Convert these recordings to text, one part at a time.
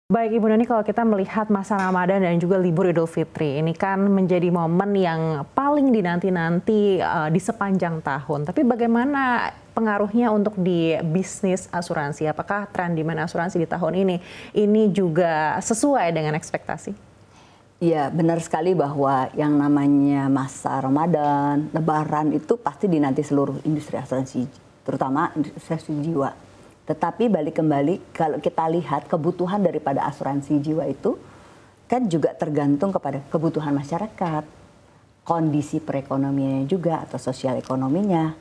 Baik Ibu Nani, kalau kita melihat masa Ramadan dan juga libur Idul Fitri, ini kan menjadi momen yang paling dinanti-nanti di sepanjang tahun. Tapi bagaimana pengaruhnya untuk di bisnis asuransi? Apakah tren demand asuransi di tahun ini juga sesuai dengan ekspektasi? Iya, benar sekali bahwa yang namanya masa Ramadan, Lebaran itu pasti dinanti seluruh industri asuransi, terutama industri asuransi jiwa. Tetapi balik kembali, kalau kita lihat kebutuhan daripada asuransi jiwa itu kan juga tergantung kepada kebutuhan masyarakat, kondisi perekonomiannya juga atau sosial ekonominya,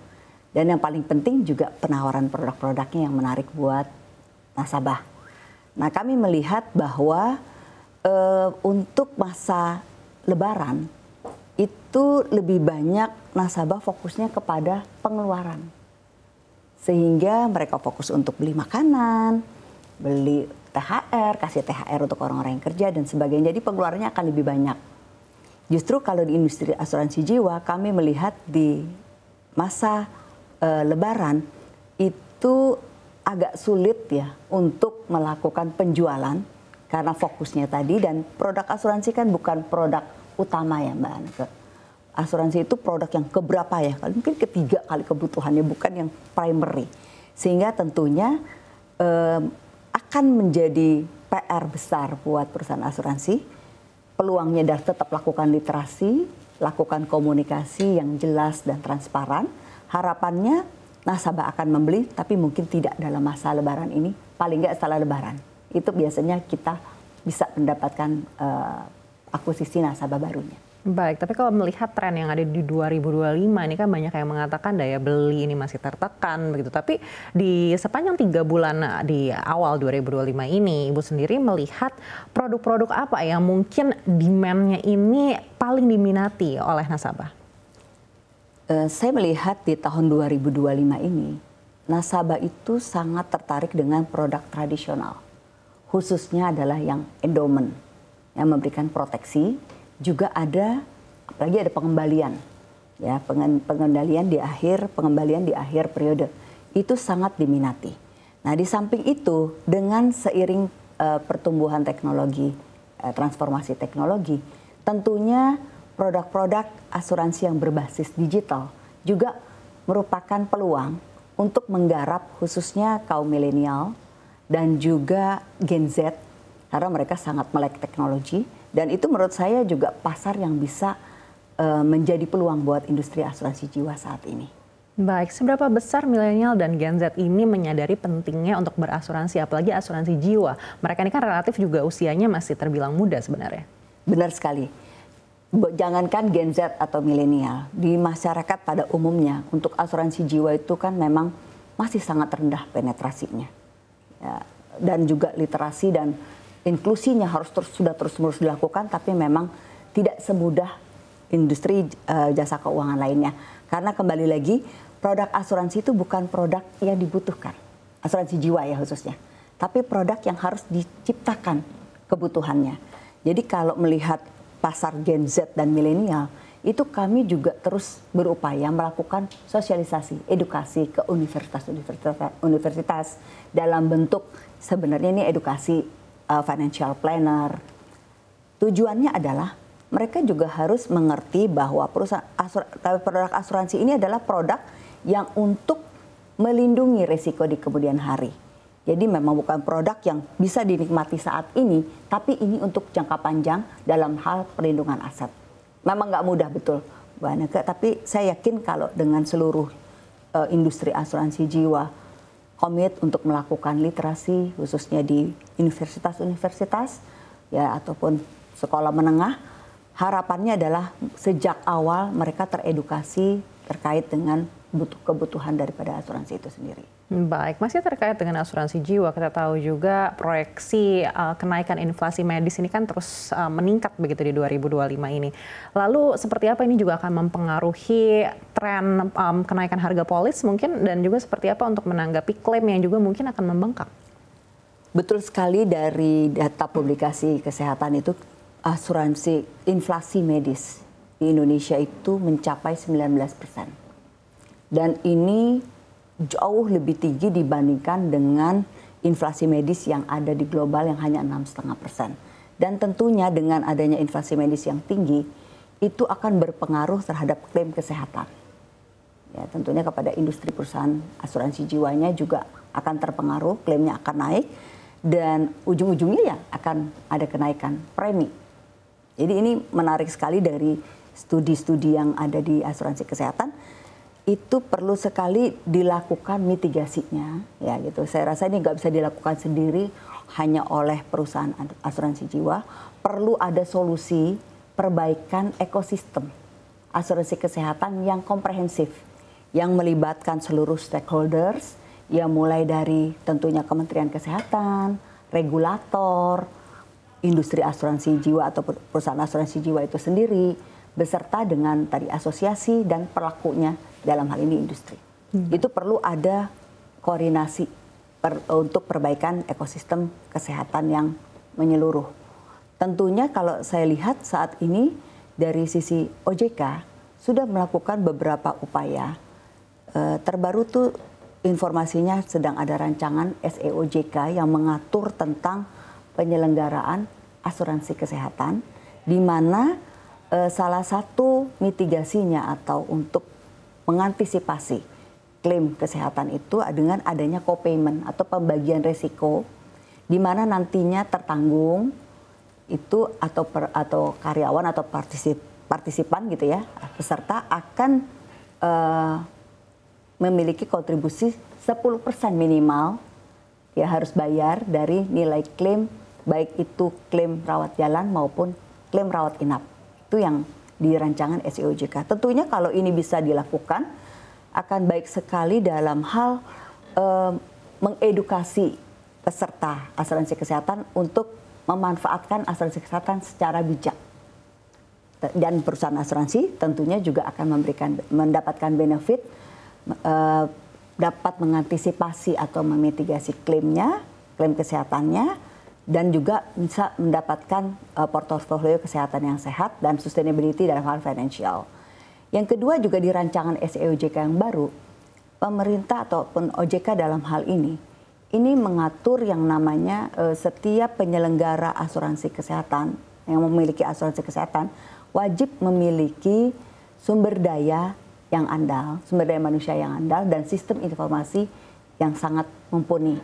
dan yang paling penting juga penawaran produk-produknya yang menarik buat nasabah. Nah, kami melihat bahwa untuk masa Lebaran itu lebih banyak nasabah fokusnya kepada pengeluaran. Sehingga mereka fokus untuk beli makanan, beli THR, kasih THR untuk orang-orang yang kerja dan sebagainya. Jadi pengeluarannya akan lebih banyak. Justru kalau di industri asuransi jiwa, kami melihat di masa Lebaran itu agak sulit ya untuk melakukan penjualan karena fokusnya tadi, dan produk asuransi kan bukan produk utama ya Mbak Anke. Asuransi itu produk yang keberapa ya, mungkin ketiga kali kebutuhannya, bukan yang primary. Sehingga tentunya akan menjadi PR besar buat perusahaan asuransi. Peluangnya adalah tetap lakukan literasi, lakukan komunikasi yang jelas dan transparan. Harapannya nasabah akan membeli, tapi mungkin tidak dalam masa Lebaran ini, paling nggak setelah Lebaran. Itu biasanya kita bisa mendapatkan akuisisi nasabah barunya. Baik, tapi kalau melihat tren yang ada di 2025 ini kan banyak yang mengatakan daya beli ini masih tertekan begitu. Tapi di sepanjang 3 bulan di awal 2025 ini, Ibu sendiri melihat produk-produk apa yang mungkin demand-nya ini paling diminati oleh nasabah? Saya melihat di tahun 2025 ini, nasabah itu sangat tertarik dengan produk tradisional. Khususnya adalah yang endowment, yang memberikan proteksi. Juga ada, apalagi ada pengembalian, ya pengembalian di akhir periode itu sangat diminati. Nah, di samping itu dengan seiring pertumbuhan teknologi, transformasi teknologi, tentunya produk-produk asuransi yang berbasis digital juga merupakan peluang untuk menggarap khususnya kaum milenial dan juga Gen Z, karena mereka sangat melek teknologi. Dan itu menurut saya juga pasar yang bisa menjadi peluang buat industri asuransi jiwa saat ini. Baik, seberapa besar milenial dan Gen Z ini menyadari pentingnya untuk berasuransi, apalagi asuransi jiwa? Mereka ini kan relatif juga usianya masih terbilang muda sebenarnya. Benar sekali. Jangankan Gen Z atau milenial, di masyarakat pada umumnya untuk asuransi jiwa itu kan memang masih sangat rendah penetrasinya. Ya, dan juga literasi dan inklusinya harus sudah terus-menerus dilakukan, tapi memang tidak semudah industri jasa keuangan lainnya. Karena kembali lagi, produk asuransi itu bukan produk yang dibutuhkan, asuransi jiwa ya khususnya, tapi produk yang harus diciptakan kebutuhannya. Jadi kalau melihat pasar Gen Z dan milenial, itu kami juga terus berupaya melakukan sosialisasi, edukasi ke universitas dalam bentuk sebenarnya ini edukasi financial planner. Tujuannya adalah mereka juga harus mengerti bahwa produk asuransi ini adalah produk yang untuk melindungi risiko di kemudian hari. Jadi memang bukan produk yang bisa dinikmati saat ini, tapi ini untuk jangka panjang dalam hal perlindungan aset. Memang nggak mudah betul, Bu Aneke, tapi saya yakin kalau dengan seluruh industri asuransi jiwa komit untuk melakukan literasi khususnya di universitas-universitas ya ataupun sekolah menengah, harapannya adalah sejak awal mereka teredukasi terkait dengan kebutuhan daripada asuransi itu sendiri. Baik, masih terkait dengan asuransi jiwa, kita tahu juga proyeksi kenaikan inflasi medis ini kan terus meningkat begitu di 2025 ini. Lalu seperti apa ini juga akan mempengaruhi tren kenaikan harga polis mungkin, dan juga seperti apa untuk menanggapi klaim yang juga mungkin akan membengkak? Betul sekali, dari data publikasi kesehatan itu asuransi inflasi medis di Indonesia itu mencapai 19%. Dan ini jauh lebih tinggi dibandingkan dengan inflasi medis yang ada di global yang hanya 6,5%. Dan tentunya dengan adanya inflasi medis yang tinggi, itu akan berpengaruh terhadap klaim kesehatan. Ya, tentunya kepada industri perusahaan asuransi jiwanya juga akan terpengaruh, klaimnya akan naik, dan ujung-ujungnya ya akan ada kenaikan premi. Jadi ini menarik sekali dari studi-studi yang ada di asuransi kesehatan, itu perlu sekali dilakukan mitigasinya, ya gitu. Saya rasa ini nggak bisa dilakukan sendiri hanya oleh perusahaan asuransi jiwa, perlu ada solusi perbaikan ekosistem asuransi kesehatan yang komprehensif, yang melibatkan seluruh stakeholders, ya mulai dari tentunya Kementerian Kesehatan, regulator, industri asuransi jiwa atau perusahaan asuransi jiwa itu sendiri, beserta dengan tadi asosiasi dan pelakunya dalam hal ini industri. Itu perlu ada koordinasi untuk perbaikan ekosistem kesehatan yang menyeluruh. Tentunya kalau saya lihat saat ini dari sisi OJK sudah melakukan beberapa upaya. Terbaru tuh informasinya sedang ada rancangan SEOJK yang mengatur tentang penyelenggaraan asuransi kesehatan, di mana salah satu mitigasinya atau untuk mengantisipasi klaim kesehatan itu dengan adanya co-payment atau pembagian resiko, di mana nantinya tertanggung itu atau karyawan atau partisipan gitu ya, peserta akan memiliki kontribusi 10% minimal ya harus bayar dari nilai klaim, baik itu klaim rawat jalan maupun klaim rawat inap. Itu yang di rancangan SEOJK. Tentunya kalau ini bisa dilakukan akan baik sekali dalam hal mengedukasi peserta asuransi kesehatan untuk memanfaatkan asuransi kesehatan secara bijak. Dan perusahaan asuransi tentunya juga akan mendapatkan benefit, dapat mengantisipasi atau memitigasi klaimnya, klaim kesehatannya, dan juga bisa mendapatkan portofolio kesehatan yang sehat dan sustainability dalam hal financial. Yang kedua juga di rancangan SEOJK yang baru, pemerintah ataupun OJK dalam hal ini mengatur yang namanya setiap penyelenggara asuransi kesehatan yang memiliki asuransi kesehatan wajib memiliki sumber daya yang andal, sumber daya manusia yang andal dan sistem informasi yang sangat mumpuni